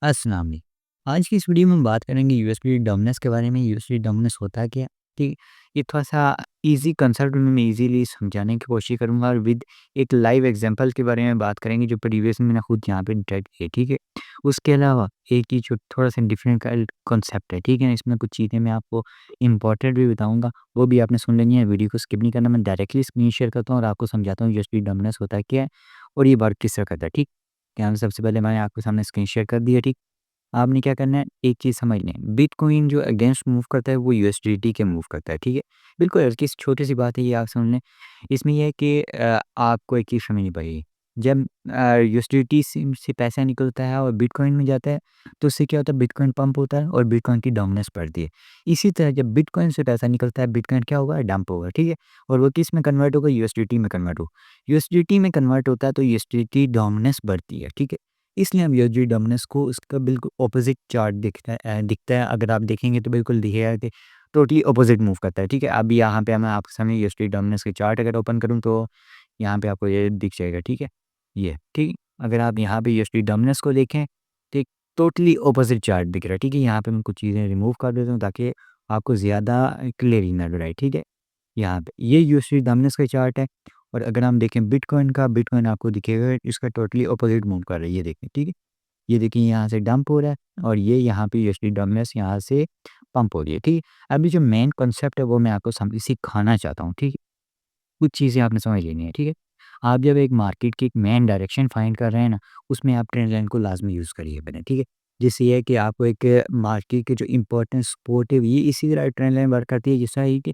अस्सलाम वालेकुम। आज की इस वीडियो में हम बात करेंगे यूएसडी डोमिनेंस के बारे में। यूएसडी डोमिनेंस होता क्या है? ठीक, ये थोड़ा-सा ईज़ी कंसेप्ट में मैं ईज़िली समझाने की कोशिश करूँगा और विद एक लाइव एग्ज़ाम्पल के बारे में बात करेंगे जो प्रीवियस में मैंने खुद यहाँ पे ट्राई की है, ठीक है? उसके अलावा एक चीज़ जो थोड़ा-सा डिफरेंट कॉन्सेप्ट है, ठीक है? इसमें कुछ चीज़ें मैं आपको इम्पोर्टेंट भी बताऊँगा, वो भी आपने सुन लेनी है, वीडियो को स्किप नहीं करना। मैं डायरेक्टली स्क्रीन शेयर करता हूँ और आपको समझाता हूँ यूएसडी डोमिनेंस होता क्या है और ये वर्क किस तरह करता है, ठीक? यहाँ सबसे पहले मैंने आपके सामने स्क्रीन शेयर कर दी है, ठीक? आपने क्या करना है, एक चीज़ समझ लें, बिटकॉइन जो अगेंस्ट मूव करता है वो यूएसडीटी के मूव करता है, ठीक है? बिल्कुल हल्की सी छोटी-सी बात है ये आप समझ लें। इसमें ये है कि आपको एक चीज़ समझनी पड़ेगी। जब यूएसडीटी से पैसा निकलता है और बिटकॉइन में जाता है, तो उससे क्या होता है, बिटकॉइन पंप होता है और बिटकॉइन की डोमिनेंस बढ़ती है। इसी तरह जब बिटकॉइन से पैसा निकलता है, बिटकॉइन क्या होगा, डंप होगा, ठीक है? और वो किस में कन्वर्ट होगा, यूएसडीटी में कन्वर्ट होगा। यूएसडीटी में कन्वर्ट होता है तो यूएसडीटी डोमिनेंस बढ़ती है, ठीक है? इसलिए हम यूएसडी डोमिनेंस को उसका बिल्कुल ऑपोज़िट चार्ट दिखता है, अगर आप देखेंगे तो बिल्कुल दिखेगा कि टोटली ऑपोज़िट मूव करता है, ठीक है? अभी यहाँ पे मैं आपके सामने यूएसडी डोमिनेंस के चार्ट अगर ओपन करूँ तो यहाँ पे आपको ये दिख जाएगा, ठीक है? ये, ठीक? अगर आप यहाँ पे यूएसडी डोमिनेंस को देखें, ठीक, टोटली ऑपोज़िट चार्ट दिख रहा है, ठीक है? यहाँ पे मैं कुछ चीज़ें रिमूव कर देता हूँ ताकि आपको ज़्यादा क्लियरली नज़र आए, ठीक है? यहाँ पे ये यूएसडी डोमिनेंस का चार्ट है और अगर हम देखें बिटकॉइन का, बिटकॉइन आपको दिखेगा इसका टोटली ऑपोज़िट मूव कर रहा है, ये देखें, ठीक है? ये देखिए यहाँ से डंप हो रहा है और ये यहाँ पे यूएसडी डोमिनेंस यहाँ से पंप हो रही है, ठीक है? अभी जो मेन कॉन्सेप्ट है वो मैं आपको सिखाना चाहता हूँ, ठीक है? कुछ चीज़ें आपने समझ लेनी है, ठीक है? आप जब एक मार्केट की एक मेन डायरेक्शन फाइंड कर रहे हैं ना, उसमें आप ट्रेंड लाइन को लाज़मी यूज़ करिए पहले, ठीक है? जिससे ये है कि आपको एक मार्केट के जो इम्पोर्टेंट सपोर्ट है, ये इसी तरह ट्रेंड लाइन वर्क करती है, जैसा है कि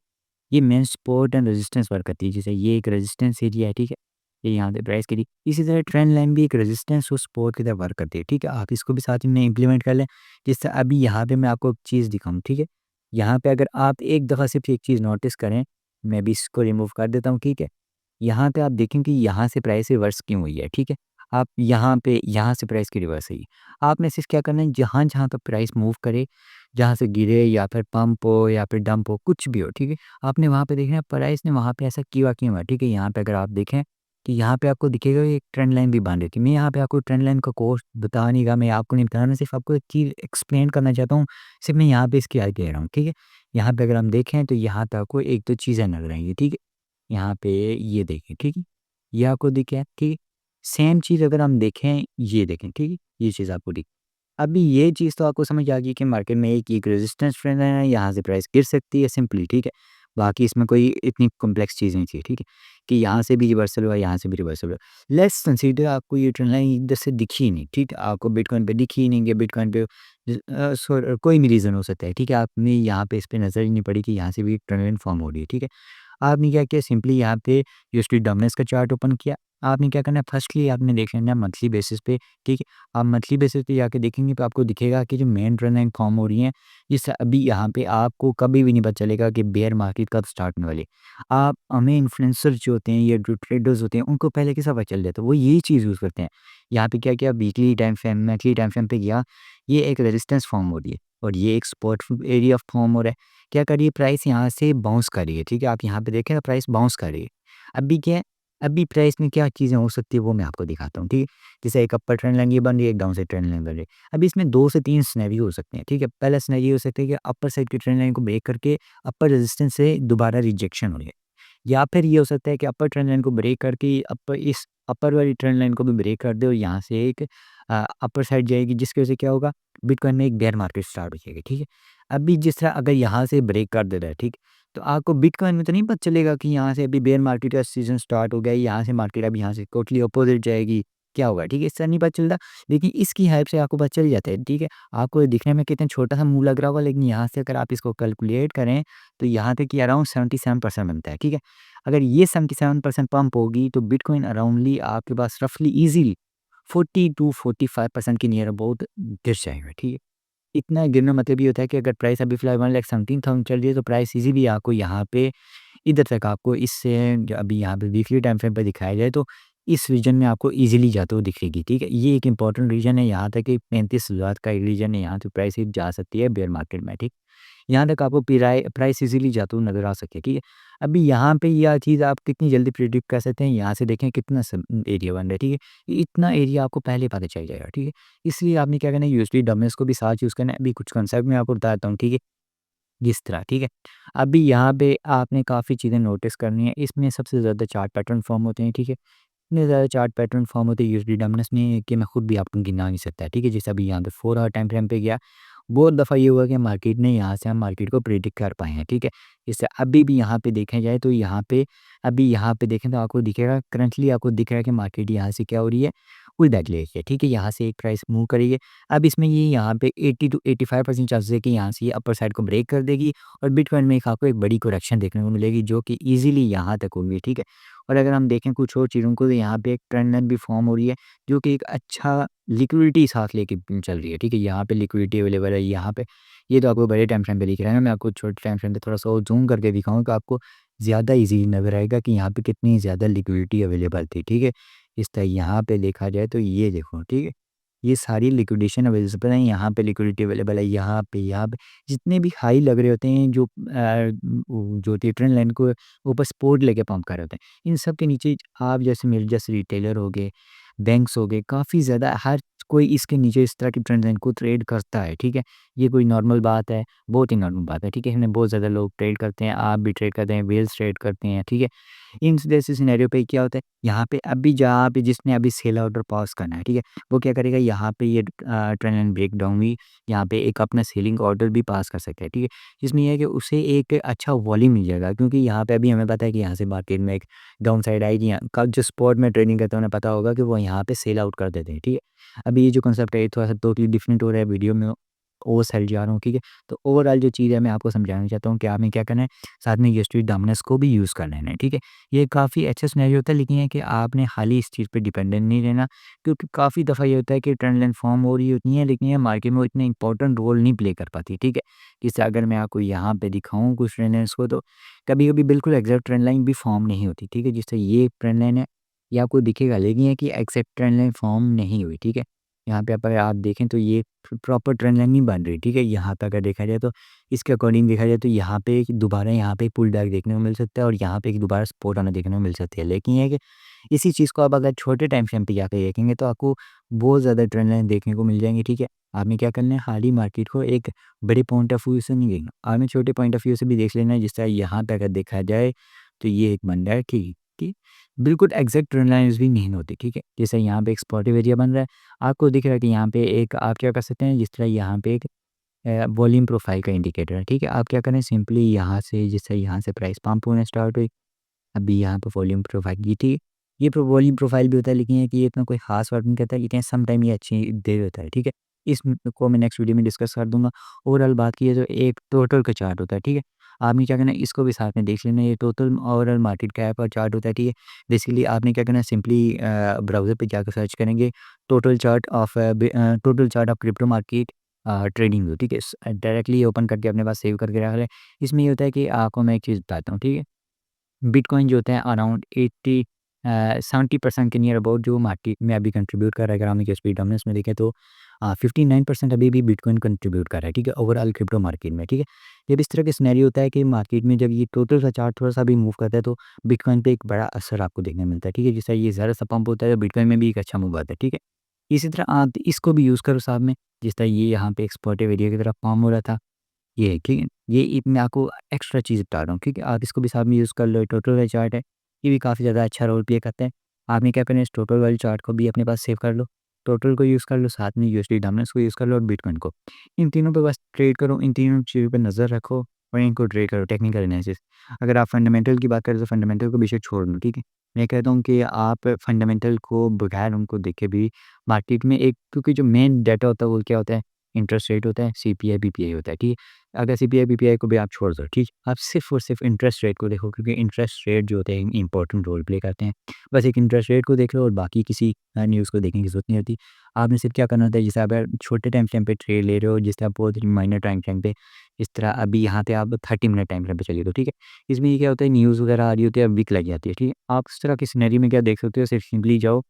ये main support and resistance work करती है। जैसे ये एक रेजिस्टेंस एरिया है, ठीक है? ये यहाँ पे प्राइस के लिए इसी तरह ट्रेंड लाइन भी एक रेजिस्टेंस और सपोर्ट की तरह वर्क करती है, ठीक है? आप इसको भी साथ में इम्प्लीमेंट कर लें। जैसे अभी यहाँ पे मैं आपको एक चीज़ दिखाऊँ, ठीक है? यहाँ पे अगर आप एक दफ़ा सिर्फ़ एक चीज़ नोटिस करें, मैं भी इसको रिमूव कर देता हूँ, ठीक है? यहाँ पे आप देखें कि यहाँ से प्राइस रिवर्स क्यों हुई है, ठीक है? आप यहाँ पे यहाँ से प्राइस की रिवर्स हुई है। आपने सिर्फ़ क्या करना है, जहाँ-जहाँ पे प्राइस मूव करे, जहाँ से गिरे या फिर पंप हो या फिर डंप हो, कुछ भी हो, ठीक है? आपने वहाँ पे देखना है प्राइस ने वहाँ पे ऐसा किया क्यों हुआ, ठीक है? यहाँ पे अगर आप देखें कि यहाँ पे आपको दिखेगा एक ट्रेंड लाइन भी बाँध रही थी। मैं यहाँ पे आपको ट्रेंड लाइन का कोर्स बता नहीं रहा, मैं आपको नहीं बता रहा, मैं सिर्फ़ आपको एक चीज़ एक्सप्लेन करना चाहता हूँ, सिर्फ़ मैं यहाँ पे इसकी आगे कह रहा हूँ, ठीक है? यहाँ पे अगर हम देखें तो यहाँ पे आपको 1-2 चीज़ें नज़र आएँगी, ठीक है? यहाँ पे ये देखें, ठीक है? ये आपको दिखे, ठीक है? सेम चीज़ अगर हम देखें, ये देखें, ठीक है? ये चीज़ आपको दिख अभी ये चीज़ तो आपको समझ आ गई कि मार्केट में एक रेजिस्टेंस ट्रेंड है, यहाँ से प्राइस गिर सकती है सिंपली, ठीक है? बाकी इसमें कोई इतनी कॉम्प्लेक्स चीज़ नहीं चाहिए, ठीक है? कि यहाँ से भी रिवर्सल हुआ, यहाँ से भी रिवर्सल हुआ। लेट्स कंसीडर आपको ये ट्रेंड लाइन इधर से दिखी ही नहीं, ठीक है? आपको बिटकॉइन पे दिखी ही नहीं कि बिटकॉइन पे कोई भी रीज़न हो सकता है, ठीक है? आपने यहाँ पे इस पे नज़र ही नहीं पड़ी कि यहाँ से भी एक ट्रेंड लाइन फॉर्म हो रही है, ठीक है? आपने क्या किया, सिंपली यहाँ पे यूएसडी डोमिनेंस का चार्ट ओपन किया। आपने क्या करना है, फर्स्टली आपने देख लेना है मंथली बेसिस पे, ठीक है? आप मंथली बेसिस पे जाके देखेंगे तो आपको दिखेगा कि जो मेन ट्रेंड लाइन फॉर्म हो रही हैं, जिससे अभी यहाँ पे आपको कभी भी नहीं पता चलेगा कि बेयर मार्केट कब स्टार्ट होने वाली है। आप हमें इन्फ्लुएंसर जो होते हैं या जो ट्रेडर्स होते हैं उनको पहले कैसा पता चल जाता है, वो यही चीज़ यूज़ करते हैं। यहाँ पे क्या किया, weekly time frame, monthly time frame पे गया, ये एक रेजिस्टेंस फॉर्म हो रही है और ये एक सपोर्ट एरिया फॉर्म हो रहा है। क्या कर रही है, प्राइस यहाँ से बाउंस कर रही है, ठीक है? आप यहाँ पे देखें ना, प्राइस बाउंस कर रही है। अभी क्या है, अभी प्राइस में क्या चीज़ें हो सकती है वो मैं आपको दिखाता हूँ, ठीक है? जैसे एक अपर ट्रेंड लाइन ये बन रही है, एक डाउन साइड ट्रेंड लाइन बन रही है। अभी इसमें 2 से 3 सिनेरियो हो सकते हैं, ठीक है? पहला सिनेरियो हो सकता है कि अपर साइड की ट्रेंड लाइन को ब्रेक करके अपर रेजिस्टेंस से दोबारा रिजेक्शन हो रही है। या फिर ये हो सकता है कि अपर ट्रेंड लाइन को ब्रेक करके इस अपर वाली ट्रेंड लाइन को भी ब्रेक कर दे और यहाँ से एक अपर साइड जाएगी, जिसकी वजह से क्या होगा, बिटकॉइन में एक बेयर मार्केट स्टार्ट हो जाएगी, ठीक है? अभी जिस तरह अगर यहाँ से ब्रेक कर दे रहा है, ठीक, तो आपको बिटकॉइन में तो नहीं पता चलेगा कि यहाँ से अभी बेयर मार्केट का सीजन स्टार्ट हो गया है, यहाँ से मार्केट अब यहाँ से टोटली अपोजिट जाएगी, क्या होगा, ठीक है? इससे नहीं पता चलता, लेकिन इसकी हेल्प से आपको पता चल जाता है, ठीक है? आपको ये दिखने में कितना छोटा सा मुँह लग रहा होगा, लेकिन यहाँ से अगर आप इसको कैलकुलेट करें तो यहाँ तक कि अराउंड 77% बनता है, ठीक है? अगर ये 77% पंप होगी तो बिटकॉइन अराउंडली आपके पास रफली ईज़िली 40 टू 45% के नियर अबाउट गिर जाएगा, ठीक है? इतना गिरना मतलब ये होता है कि अगर प्राइस अभी फ़िलहाल 1,17,000 चल रही है तो प्राइस ईज़िली आपको यहाँ पे इधर तक आपको इससे जो अभी यहाँ पे वीकली टाइम फ्रेम पे दिखाया जाए तो इस रीजन में आपको ईज़िली जाते हुए दिखेगी, ठीक है? ये एक इम्पोर्टेंट रीजन है, यहाँ तक कि 35,000 का रीजन है, यहाँ से प्राइस जा सकती है बेयर मार्केट में, ठीक? यहाँ तक आपको प्राइस ईज़िली जाते हुए नज़र आ सके, ठीक है। अभी यहाँ पे यह चीज़ आप कितनी जल्दी प्रेडिक्ट कर सकते हैं, यहाँ से देखें कितना एरिया बन रहा है, ठीक है। इतना एरिया आपको पहले पता चल जाएगा, ठीक है। इसलिए आपने क्या करना है, यूएसडी डोमिनेंस को भी साथ यूज़ करना है। अभी कुछ कंसेप्ट मैं आपको बताता हूँ, ठीक है। जिस तरह, ठीक है। अभी यहाँ पे आपने काफ़ी चीज़ें नोटिस करनी है। इसमें सबसे ज़्यादा चार्ट पैटर्न फॉर्म होते हैं, ठीक है। इतने ज़्यादा चार्ट पैटर्न फॉर्म होते हैं यूएसडी डोमिनेंस में कि मैं खुद भी आपको गिना नहीं सकता, ठीक है। जैसे अभी यहाँ पे 4 आवर टाइम फ्रेम पे गया, बहुत दफ़ा ये हुआ कि मार्केट ने यहाँ से हम मार्केट को प्रेडिक्ट कर पाए हैं, ठीक है। जैसे अभी भी यहाँ पे देखा जाए तो यहाँ पे अभी यहाँ पे देखें तो आपको दिखेगा, करंटली आपको दिख रहा है कि मार्केट यहाँ से क्या हो रही है, पुल बैक ले रही है, ठीक है। यहाँ से एक प्राइस मूव करेगी। अब इसमें ये यहाँ पे 80 टू 85% चांसेस है कि यहाँ से ये अपर साइड को ब्रेक कर देगी और बिटकॉइन में एक आपको एक बड़ी करेक्शन देखने को मिलेगी जो कि ईज़िली यहाँ तक होगी, ठीक है। और अगर हम देखें कुछ और चीज़ों को, तो यहाँ पे एक ट्रेंड लाइन भी फॉर्म हो रही है जो कि एक अच्छा लिक्विडिटी साथ लेके चल रही है, ठीक है। यहाँ पे लिक्विडिटी अवेलेबल है, यहाँ पे ये तो आपको बड़े टाइम फ्रेम पे दिख रहा है ना। मैं आपको छोटे टाइम फ्रेम पे थोड़ा-सा और ज़ूम करके दिखाऊँ तो आपको ज़्यादा ईज़ी नज़र आएगा कि यहाँ पे कितनी ज़्यादा लिक्विडिटी अवेलेबल थी, ठीक है। इस तरह यहाँ पे देखा जाए तो ये देखो, ठीक है। ये सारी लिक्विडेशन अवेलेबल है, यहाँ पे लिक्विडिटी अवेलेबल है, यहाँ पे जितने भी हाई लग रहे होते हैं जो जो होती है ट्रेंड लाइन को ऊपर सपोर्ट लेके पंप कर रहे होते हैं। इन सब के नीचे आप जैसे मेरे जैसे रिटेलर हो गए, बैंक्स हो गए, काफ़ी ज़्यादा हर कोई इसके नीचे इस तरह की ट्रेंड लाइन को ट्रेड करता है, ठीक है। ये कोई नॉर्मल बात है, बहुत ही नॉर्मल बात है, ठीक है। इसमें बहुत ज़्यादा लोग ट्रेड करते हैं, आप भी ट्रेड करते हैं, व्हेल्स ट्रेड करते हैं, ठीक है। इन जैसे सिनेरियो पे क्या होता है, यहाँ पे अभी जहाँ पे जिसने अभी सेल ऑर्डर पास करना है, ठीक है, वो क्या करेगा, यहाँ पे ये ट्रेंड लाइन ब्रेक डाउन हुई, यहाँ पे एक अपना सेलिंग ऑर्डर भी पास कर सकता है, ठीक है। जिसमें ये है कि उसे एक अच्छा वॉल्यूम मिल जाएगा, क्योंकि यहाँ पे अभी हमें पता है कि यहाँ से मार्केट में एक डाउन साइड आएगी। यहाँ का जो स्पॉट में ट्रेडिंग करते हैं उन्हें पता होगा कि वो यहाँ पे सेल आउट कर देते हैं, ठीक है। अभी ये जो कंसेप्ट है ये थोड़ा सा टोटली डिफरेंट हो रहा है, वीडियो में ओवर साइड जा रहा हूँ, ठीक है। तो ओवरऑल जो चीज़ है मैं आपको समझाना चाहता हूँ कि आपने क्या करना है, साथ में यूएसडी डोमिनेंस को भी यूज़ कर लेना है, ठीक है। ये काफ़ी अच्छा सिनेरियो होता है, लेकिन ये है कि आपने खाली इस चीज़ पे डिपेंडेंट नहीं रहना, क्योंकि काफ़ी दफ़ा ये होता है कि ट्रेंड लाइन फॉर्म हो रही होती है, लेकिन ये मार्केट में इतना इंपॉर्टेंट रोल नहीं प्ले कर पाती, ठीक है। जैसे अगर मैं आपको यहाँ पे दिखाऊँ कुछ ट्रेंड लाइन्स को, तो कभी-कभी बिल्कुल एग्जैक्ट ट्रेंड लाइन भी फॉर्म नहीं होती, ठीक है। जैसे ये ट्रेंड लाइन है, ये आपको दिखेगा, लेकिन ये कि एग्जैक्ट ट्रेंड लाइन फॉर्म नहीं हुई, ठीक है। यहाँ पे अगर आप देखें तो ये प्रॉपर ट्रेंड लाइन नहीं बन रही, ठीक है। यहाँ पे अगर देखा जाए तो इसके अकॉर्डिंग देखा जाए तो यहाँ पे दोबारा यहाँ पे पुल बैक देखने को मिल सकता है और यहाँ पे एक दोबारा सपोर्ट आना देखने को मिल सकती है। लेकिन ये है कि इसी चीज़ को आप अगर छोटे टाइम फ्रेम पे जाके देखेंगे तो आपको बहुत ज़्यादा ट्रेंड लाइन देखने को मिल जाएंगी, ठीक है। आपने क्या करना है, हाल ही मार्केट को एक बड़े पॉइंट ऑफ व्यू से नहीं देखना, आपने छोटे पॉइंट ऑफ व्यू से भी देख लेना है। जिस तरह यहाँ पे अगर देखा जाए तो ये एक बन रहा है, ठीक है, कि बिल्कुल एग्जैक्ट ट्रेंड लाइन्स भी नहीं होती, ठीक है। जैसे यहाँ पे एक स्पॉटिव एरिया बन रहा है, आपको दिख रहा है कि यहाँ पे एक आप क्या कर सकते हैं, जिस तरह यहाँ पे एक वॉल्यूम प्रोफाइल का इंडिकेटर है, ठीक है। आप क्या करें, सिंपली यहाँ से जैसे यहाँ से प्राइस पंप होना स्टार्ट हुई, अभी यहाँ पे वॉल्यूम प्रोफाइल की थी। ये वॉल्यूम प्रोफाइल भी होता है, लेकिन ये कि ये इतना कोई खास वर्क नहीं करता, लेकिन सम टाइम ये अच्छी दे देता है, ठीक है। इसको मैं नेक्स्ट वीडियो में डिस्कस कर दूंगा। ओवरऑल बात की है तो एक टोटल का चार्ट होता है, ठीक है। आपने क्या करना है, इसको भी साथ में देख लेना है। ये टोटल ओवरऑल मार्केट कैप और चार्ट होता है, ठीक है। बेसिकली आपने क्या करना है, सिंपली ब्राउज़र पे जाकर सर्च करेंगे total chart of crypto market trading view, ठीक है। डायरेक्टली ओपन करके अपने पास सेव करके रख लें। इसमें ये होता है कि आपको मैं एक चीज़ बताता हूँ, ठीक है। बिटकॉइन जो होता है अराउंड 70% के नियर अबाउट जो मार्केट में अभी कंट्रीब्यूट कर रहा है। अगर हम यूएसडी डोमिनेंस में देखें तो 59% अभी भी बिटकॉइन कंट्रीब्यूट कर रहा है, ठीक है, ओवरऑल क्रिप्टो मार्केट में, ठीक है। जब इस तरह के सिनेरियो होता है कि मार्केट में जब ये टोटल का चार्ट थोड़ा सा भी मूव करता है तो बिटकॉइन पे एक बड़ा असर आपको देखने को मिलता है, ठीक है। जैसे ये ज़रा सा पंप होता है तो बिटकॉइन में भी एक अच्छा मूव आता है, ठीक है। इसी तरह आप इसको भी यूज़ करो साथ में, जिस तरह ये यहाँ पे एक्सपोर्टिव एरिया की तरफ फॉर्म हो रहा था, ये है, ठीक है। ये एक मैं आपको एक्स्ट्रा चीज़ बता रहा हूँ, ठीक है। आप इसको भी साथ में यूज़ कर लो। टोटल वाला चार्ट है, ये भी काफ़ी ज़्यादा अच्छा रोल प्ले करता है। आपने क्या करना है, इस टोटल वाले चार्ट को भी अपने पास सेव कर लो। टोटल को यूज़ कर लो, साथ में यूएसडी डोमिनेंस को यूज़ कर लो और बिटकॉइन को। इन तीनों पे बस ट्रेड करो, इन तीनों चीज़ों पे नज़र रखो और इनको ट्रेड करो, टेक्निकल एनालिसिस। अगर आप फंडामेंटल की बात करें तो फंडामेंटल को बेशक छोड़ दो, ठीक है। मैं कहता हूँ कि आप फंडामेंटल को बगैर उनको देखे भी मार्केट में एक, क्योंकि जो मेन डाटा होता है वो क्या होता है, इंटरेस्ट रेट होता है, सीपीआई, बीपीआई होता है, ठीक है। अगर सीपीआई, बीपीआई को भी आप छोड़ दो, ठीक है, आप सिर्फ़ और सिर्फ़ इंटरेस्ट रेट को देखो, क्योंकि इंटरेस्ट रेट जो होते हैं इंपॉर्टेंट रोल प्ले करते हैं। बस एक इंटरेस्ट रेट को देख लो और बाकी किसी न्यूज़ को देखने की ज़रूरत नहीं होती। आपने सिर्फ़ क्या करना होता है, जैसे अगर छोटे टाइम फ्रेम पे ट्रेड ले रहे हो, जिस तरह बहुत माइनर टाइम फ्रेम पे, इस तरह अभी यहाँ पे आप 30 मिनट टाइम फ्रेम पे चलिए तो ठीक है। इसमें ये क्या होता है, न्यूज़ वगैरह आ रही होती है, विक लग जाती है, ठीक है। आप इस तरह की सिनेरियो में क्या देख सकते हो, सिर्फ़ सिंपली जाओ,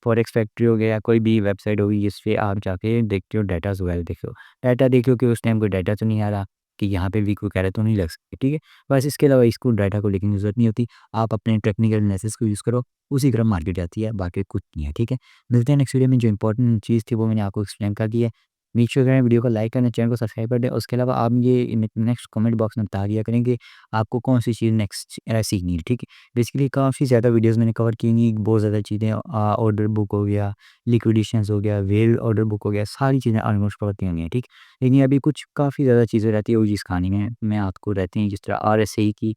फॉरेक्स फैक्ट्री हो गया या कोई भी वेबसाइट होगी जिस पे आप जाके देखते हो, डाटाज़ वगैरह देखो। डाटा देखो कि उस टाइम कोई डाटा तो नहीं आ रहा, कि यहाँ पे भी कोई कह रहा है तो नहीं लग सकती, ठीक है। बस इसके अलावा इसको डाटा को लिखने की ज़रूरत नहीं होती, आप अपने टेक्निकल एनालिसिस को यूज़ करो, उसी क्रम मार्केट जाती है, बाकी कुछ नहीं है, ठीक है। मिलते हैं नेक्स्ट वीडियो में, जो इंपॉर्टेंट चीज़ थी वो मैंने आपको एक्सप्लेन कर दी है। मेक श्योर करें वीडियो को लाइक करें, चैनल को सब्सक्राइब कर दें। उसके अलावा आप ये नेक्स्ट कमेंट बॉक्स में बता दिया करें कि आपको कौन सी चीज़ नेक्स्ट सीखनी है, ठीक है। बेसिकली काफ़ी ज़्यादा वीडियोज़ मैंने कवर की हुई, बहुत ज़्यादा चीज़ें, ऑर्डर बुक हो गया, लिक्विडेशंस हो गया, व्हेल ऑर्डर बुक हो गया, सारी चीज़ें ऑलमोस्ट कवर की हुई हैं, ठीक। लेकिन अभी कुछ काफ़ी ज़्यादा चीज़ें रहती है वो चीज़ खानी में मैं आपको रहती हैं, जिस तरह आरएसआई की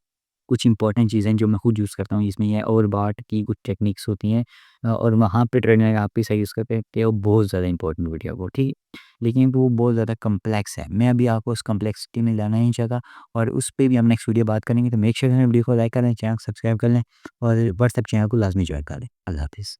कुछ इंपॉर्टेंट चीज़ें जो मैं खुद यूज़ करता हूँ, इसमें ये और बाट की कुछ टेक्निक्स होती हैं, और वहाँ पे ट्रेडर आप भी सही यूज़ करते हैं, वो बहुत ज़्यादा इंपॉर्टेंट वीडियो है वो, ठीक है। लेकिन वो बहुत ज़्यादा कम्प्लेक्स है, मैं अभी आपको उस कम्प्लेक्सिटी में लाना नहीं चाहता, और उस पे भी हम नेक्स्ट वीडियो बात करेंगे। तो मेक श्योर वीडियो को लाइक करें, चैनल को सब्सक्राइब कर लें, और व्हाट्सएप चैनल को लाजमी ज्वाइन कर लें। अल्लाह हाफ़िज़।